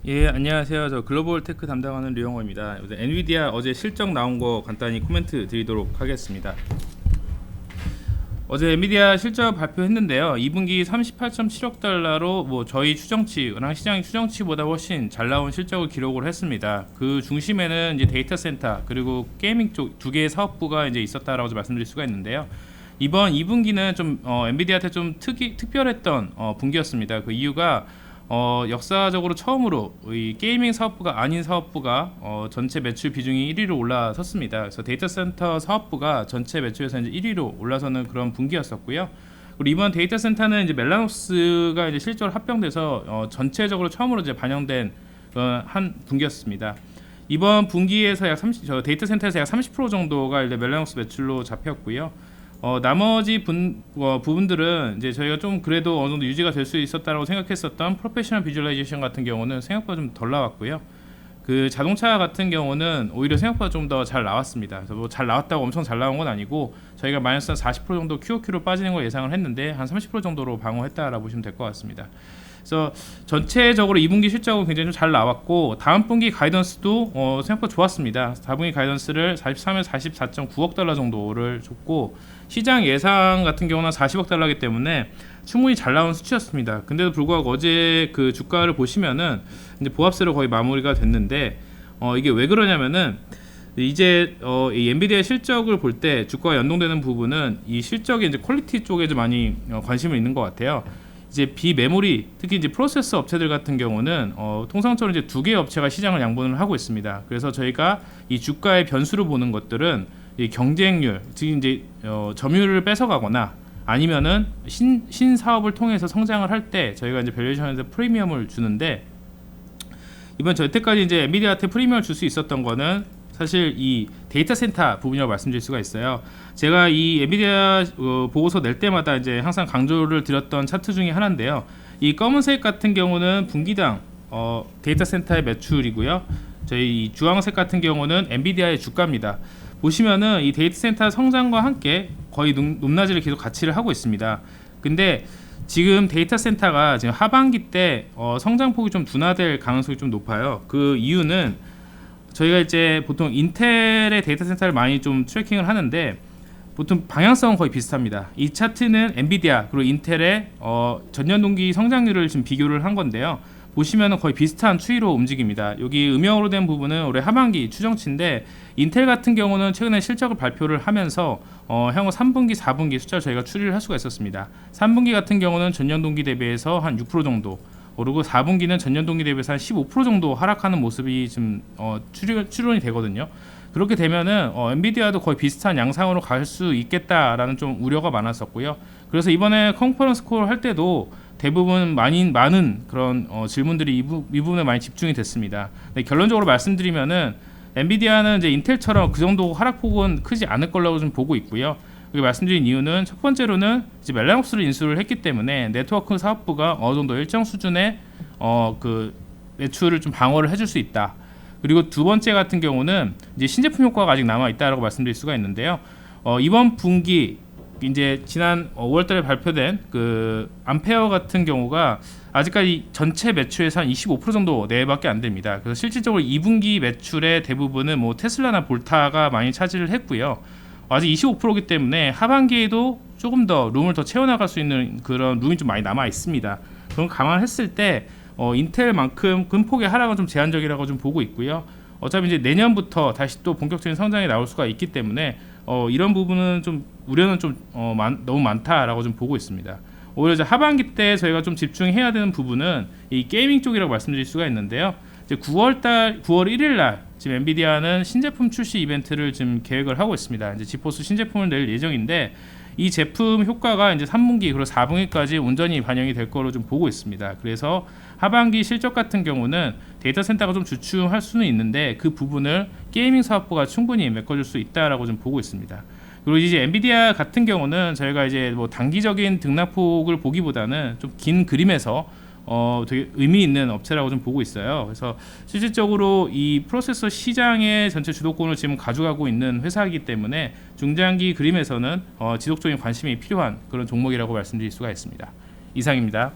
예, 안녕하세요. 저 글로벌 테크 담당하는 류영호입니다. 엔비디아 어제 실적 나온 거 간단히 코멘트 드리도록 하겠습니다. 어제 엔비디아 실적 발표했는데요. 2분기 38.7억 달러로 저희 추정치랑 시장 추정치보다 훨씬 잘 나온 실적을 기록을 했습니다. 그 중심에는 이제 데이터 센터 그리고 게이밍 쪽 두 개의 사업부가 이제 있었다라고 말씀드릴 수가 있는데요. 이번 2분기는 좀 엔비디아한테 좀 특별했던 분기였습니다. 그 이유가 역사적으로 처음으로 이 게이밍 사업부가 아닌 사업부가 전체 매출 비중이 1위로 올라섰습니다. 그래서 데이터 센터 사업부가 전체 매출에서 이제 1위로 올라서는 그런 분기였었고요. 그리고 이번 데이터 센터는 이제 멜라노스가 이제 실적으로 합병돼서 전체적으로 처음으로 이제 반영된 한 분기였습니다. 이번 분기에서 데이터 센터에서 약 30% 정도가 이제 멜라노스 매출로 잡혔고요. 나머지 부분들은 이제 저희가 좀 그래도 어느 정도 유지가 될 수 있었다라고 생각했었던 프로페셔널 비주얼라이제이션 같은 경우는 생각보다 좀 덜 나왔고요. 그 자동차 같은 경우는 오히려 생각보다 좀 더 잘 나왔습니다. 그래서 잘 나왔다고 엄청 잘 나온 건 아니고 저희가 마이너스 한 40% 정도 QOQ로 빠지는 걸 예상을 했는데 한 30% 정도로 방어했다라고 보시면 될 것 같습니다. 그래서 전체적으로 2분기 실적은 굉장히 좀 잘 나왔고 다음 분기 가이던스도 생각보다 좋았습니다. 4분기 가이던스를 43에서 44.9억 달러 정도를 줬고 시장 예상 같은 경우는 40억 달러이기 때문에 충분히 잘 나온 수치였습니다. 근데도 불구하고 어제 그 주가를 보시면은 이제 보합세로 거의 마무리가 됐는데 이게 왜 그러냐면은 이제 이 엔비디아 실적을 볼 때 주가와 연동되는 부분은 이 실적의 이제 퀄리티 쪽에 좀 많이 관심을 있는 것 같아요. 이제 비메모리 특히 이제 프로세서 업체들 같은 경우는 통상적으로 이제 두 개의 업체가 시장을 양분을 하고 있습니다. 그래서 저희가 이 주가의 변수를 보는 것들은 이 경쟁률, 즉 이제 점유율을 뺏어가거나 아니면은 신 사업을 통해서 성장을 할 때 저희가 이제 밸류에이션에서 프리미엄을 주는데 이번 여태까지 이제 엔비디아한테 프리미엄을 줄 수 있었던 거는 사실 이 데이터 센터 부분이라고 말씀드릴 수가 있어요. 제가 이 엔비디아 보고서 낼 때마다 이제 항상 강조를 드렸던 차트 중에 하나인데요. 이 검은색 같은 경우는 분기당 데이터 센터의 매출이고요. 저희 이 주황색 같은 경우는 엔비디아의 주가입니다. 보시면은 이 데이터 센터 성장과 함께 거의 높낮이를 계속 같이를 하고 있습니다. 근데 지금 데이터 센터가 지금 하반기 때 성장폭이 좀 둔화될 가능성이 좀 높아요. 그 이유는 저희가 이제 보통 인텔의 데이터 센터를 많이 좀 트래킹을 하는데 보통 방향성은 거의 비슷합니다. 이 차트는 엔비디아 그리고 인텔의 전년 동기 성장률을 지금 비교를 한 건데요. 보시면은 거의 비슷한 추이로 움직입니다. 여기 음영으로 된 부분은 올해 하반기 추정치인데 인텔 같은 경우는 최근에 실적을 발표를 하면서 향후 3분기, 4분기 숫자를 저희가 추리를 할 수가 있었습니다. 3분기 같은 경우는 전년 동기 대비해서 한 6% 정도 그리고 4분기는 전년 동기 대비해서 한 15% 정도 하락하는 모습이 지금 추론이 되거든요. 그렇게 되면은 엔비디아도 거의 비슷한 양상으로 갈 수 있겠다라는 좀 우려가 많았었고요. 그래서 이번에 컨퍼런스 콜 할 때도 대부분 많은 그런 질문들이 이 부분에 많이 집중이 됐습니다. 네, 결론적으로 말씀드리면은 엔비디아는 이제 인텔처럼 그 정도 하락폭은 크지 않을 거라고 좀 보고 있고요. 여기 말씀드린 이유는 첫 번째로는 이제 멜라노스를 인수를 했기 때문에 네트워크 사업부가 어느 정도 일정 수준의 그 매출을 좀 방어를 해줄 수 있다. 그리고 두 번째 같은 경우는 이제 신제품 효과가 아직 남아 있다라고 말씀드릴 수가 있는데요. 이번 분기 이제 지난 5월달에 발표된 그 암페어 같은 경우가 아직까지 전체 매출에서 한 25% 정도 내밖에 안 됩니다. 그래서 실질적으로 2분기 매출의 대부분은 테슬라나 볼타가 많이 차지를 했고요. 아직 25%이기 때문에 하반기에도 조금 더 룸을 더 채워나갈 수 있는 그런 룸이 좀 많이 남아 있습니다. 그런 감안했을 때 인텔만큼 큰 폭의 하락은 좀 제한적이라고 좀 보고 있고요. 어차피 이제 내년부터 다시 또 본격적인 성장이 나올 수가 있기 때문에 이런 부분은 좀 우려는 좀 너무 많다라고 좀 보고 있습니다. 오히려 이제 하반기 때 저희가 좀 집중해야 되는 부분은 이 게이밍 쪽이라고 말씀드릴 수가 있는데요. 이제 9월 1일 날 지금 엔비디아는 신제품 출시 이벤트를 지금 계획을 하고 있습니다. 이제 지포스 신제품을 낼 예정인데 이 제품 효과가 이제 3분기 그리고 4분기까지 온전히 반영이 될 거로 좀 보고 있습니다. 그래서 하반기 실적 같은 경우는 데이터 센터가 좀 주춤할 수는 있는데 그 부분을 게이밍 사업부가 충분히 메꿔줄 수 있다라고 좀 보고 있습니다. 그리고 이제 엔비디아 같은 경우는 저희가 이제 단기적인 등락폭을 보기보다는 좀 긴 그림에서 되게 의미 있는 업체라고 좀 보고 있어요. 그래서 실질적으로 이 프로세서 시장의 전체 주도권을 지금 가져가고 있는 회사이기 때문에 중장기 그림에서는 지속적인 관심이 필요한 그런 종목이라고 말씀드릴 수가 있습니다. 이상입니다.